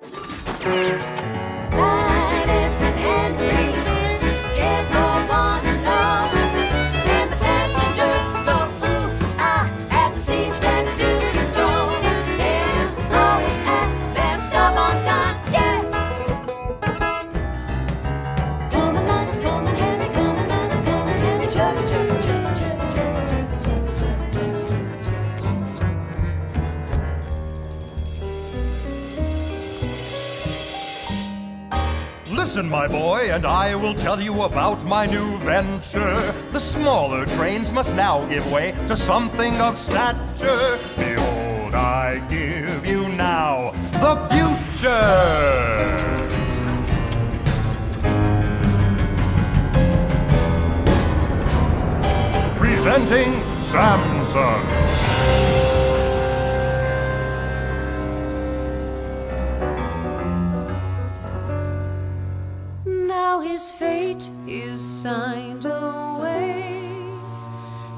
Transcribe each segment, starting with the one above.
Linus and Henry get on and on, and the passengers go ooh ah at the seats that do go, and always at their stop on time. Yeah. Come on, Linus, come on, Henry, come on, Linus, come on, Henry, chugga, chugga, chugga, chugga, chugga, chugga, chugga, chugga, chugga. Listen, my boy, and I will tell you about my new venture. The smaller trains must now give way to something of stature. Behold, I give you now the future. Presenting Samsung. Now his fate is signed away,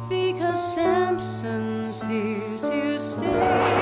because Samson's here to stay.